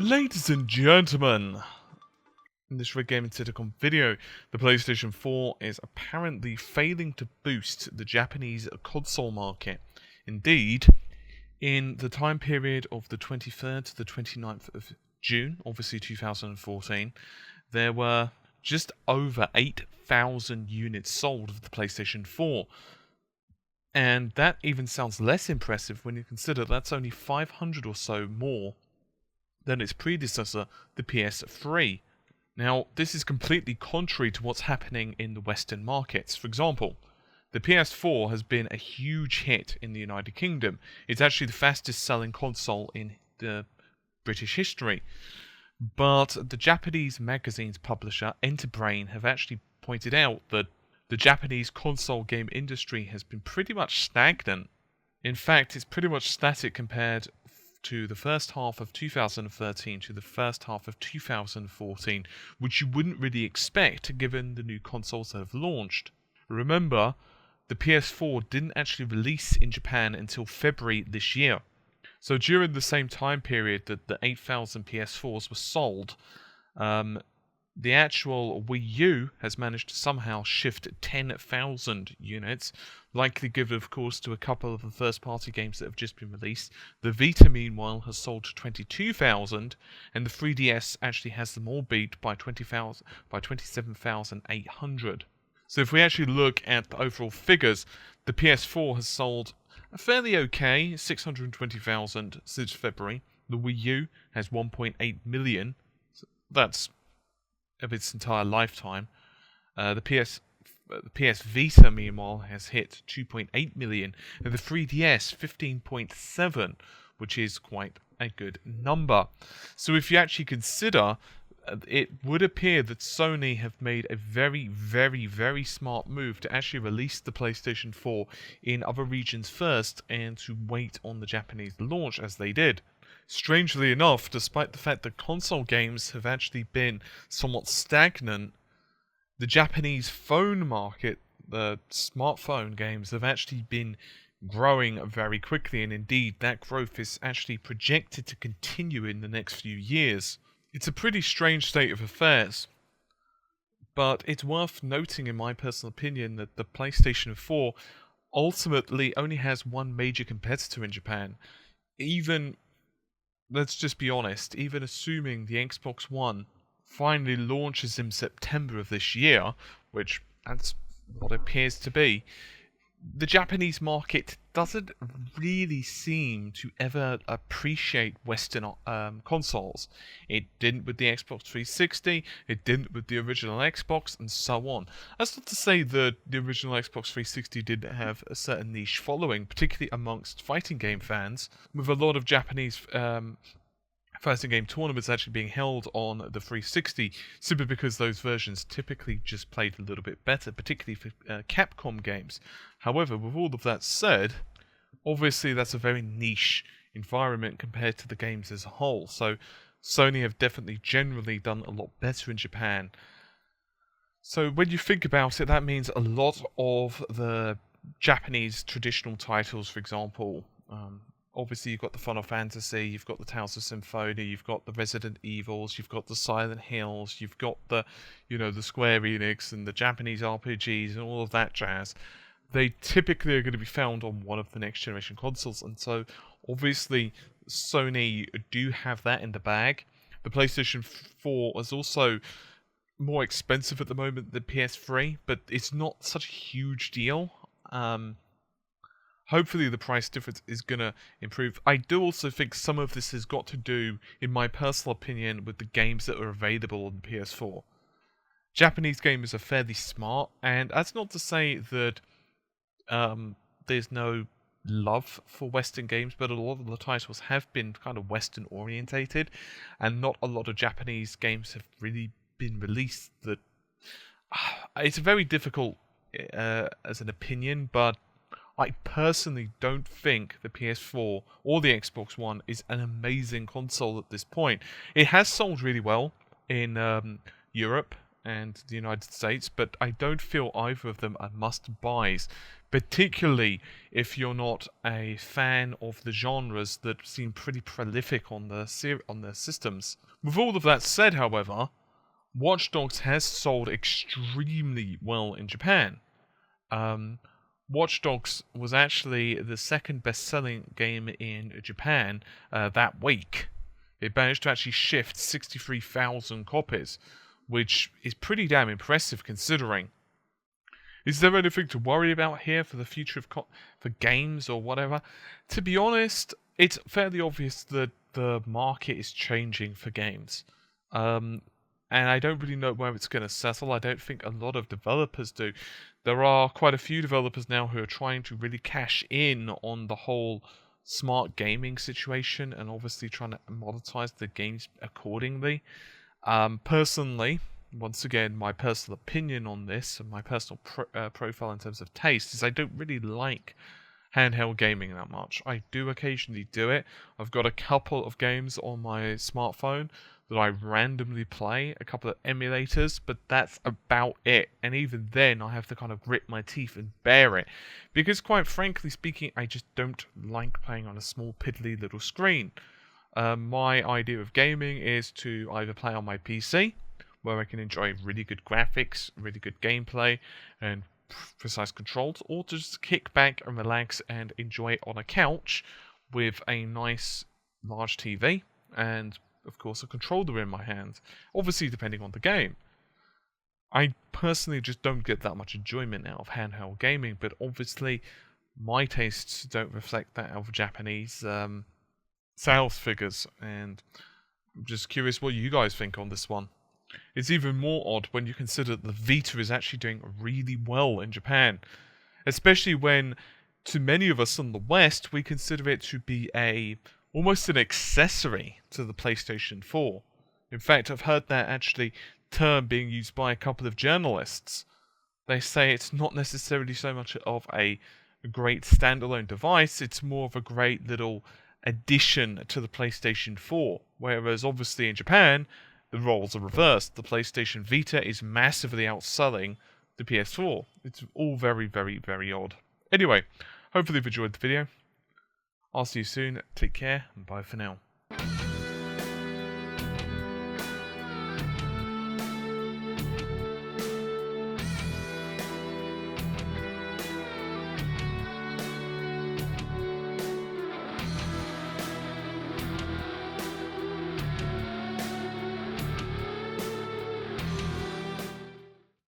Ladies and gentlemen, in this Red Gaming Silicon video, the PlayStation 4 is apparently failing to boost the Japanese console market. Indeed, in the time period of the 23rd to the 29th of June, obviously 2014, there were just over 8,000 units sold of the PlayStation 4. And that even sounds less impressive when you consider that's only 500 or so more than its predecessor, the PS3. Now, this is completely contrary to what's happening in the Western markets. For example, the PS4 has been a huge hit in the United Kingdom. It's actually the fastest selling console in the British history. But the Japanese magazine's publisher, Enterbrain, have actually pointed out that the Japanese console game industry has been pretty much stagnant. In fact, it's pretty much static compared to the first half of 2013 to the first half of 2014, which you wouldn't really expect given the new consoles that have launched. Remember, the PS4 didn't actually release in Japan until February this year. So during the same time period that the 8,000 PS4s were sold, the actual Wii U has managed to somehow shift 10,000 units, likely given, of course, to a couple of the first-party games that have just been released. The Vita, meanwhile, has sold 22,000, and the 3DS actually has them all beat by 27,800. So if we actually look at the overall figures, the PS4 has sold a fairly okay 620,000 since February. The Wii U has 1.8 million. So that's of its entire lifetime. The PS Vita, meanwhile, has hit 2.8 million, and the 3DS 15.7, which is quite a good number. So if you actually consider, it would appear that Sony have made a very, very, very smart move to actually release the PlayStation 4 in other regions first, and to wait on the Japanese launch as they did. Strangely enough, despite the fact that console games have actually been somewhat stagnant, the Japanese phone market, the smartphone games, have actually been growing very quickly, and indeed that growth is actually projected to continue in the next few years. It's a pretty strange state of affairs, but it's worth noting, in my personal opinion, that the PlayStation 4 ultimately only has one major competitor in Japan. Let's just be honest, even assuming the Xbox One finally launches in September of this year, which that's what it appears to be, the Japanese market doesn't really seem to ever appreciate Western consoles. It didn't with the Xbox 360, it didn't with the original Xbox, and so on. That's not to say that the original Xbox 360 didn't have a certain niche following, particularly amongst fighting game fans, with a lot of Japanese fighting game tournaments actually being held on the 360, simply because those versions typically just played a little bit better, particularly for Capcom games. However, with all of that said, obviously that's a very niche environment compared to the games as a whole, so Sony have definitely generally done a lot better in Japan. So when you think about it, that means a lot of the Japanese traditional titles, for example, obviously you've got the Final Fantasy, you've got the Tales of Symphonia, you've got the Resident Evils, you've got the Silent Hills, you've got the Square Enix and the Japanese RPGs and all of that jazz. They typically are going to be found on one of the next generation consoles, and so obviously Sony do have that in the bag. The PlayStation 4 is also more expensive at the moment than PS3, but it's not such a huge deal. Hopefully the price difference is going to improve. I do also think some of this has got to do, in my personal opinion, with the games that are available on the PS4. Japanese gamers are fairly smart, and that's not to say that there's no love for Western games, but a lot of the titles have been kind of Western orientated, and not a lot of Japanese games have really been released that... It's very difficult as an opinion, but I personally don't think the PS4 or the Xbox One is an amazing console at this point. It has sold really well in Europe and the United States, but I don't feel either of them are must-buys, particularly if you're not a fan of the genres that seem pretty prolific on the systems. With all of that said, however, Watch Dogs has sold extremely well in Japan. Watch Dogs was actually the second best-selling game in Japan that week. It managed to actually shift 63,000 copies, which is pretty damn impressive considering. Is there anything to worry about here for the future of for games or whatever? To be honest, it's fairly obvious that the market is changing for games. And I don't really know where it's going to settle. I don't think a lot of developers do. There are quite a few developers now who are trying to really cash in on the whole smart gaming situation and obviously trying to monetize the games accordingly. Personally, once again, my personal opinion on this and my personal profile in terms of taste is I don't really like handheld gaming that much. I do occasionally do it. I've got a couple of games on my smartphone that I randomly play, a couple of emulators, but that's about it. And even then, I have to kind of grit my teeth and bear it. Because quite frankly speaking, I just don't like playing on a small piddly little screen. My idea of gaming is to either play on my PC, where I can enjoy really good graphics, really good gameplay, and precise controls, or to just kick back and relax and enjoy it on a couch with a nice large TV and of course a controller in my hand, obviously depending on the game. I personally just don't get that much enjoyment out of handheld gaming, but obviously my tastes don't reflect that of Japanese sales figures, and I'm just curious what you guys think on this one. It's even more odd when you consider that the Vita is actually doing really well in Japan, especially when, to many of us in the West, we consider it to be almost an accessory to the PlayStation 4. In fact, I've heard that actually term being used by a couple of journalists. They say it's not necessarily so much of a great standalone device, it's more of a great little addition to the PlayStation 4, whereas obviously in Japan, the roles are reversed. The PlayStation Vita is massively outselling the PS4. It's all very, very, very odd. Anyway, hopefully you've enjoyed the video. I'll see you soon. Take care, and bye for now.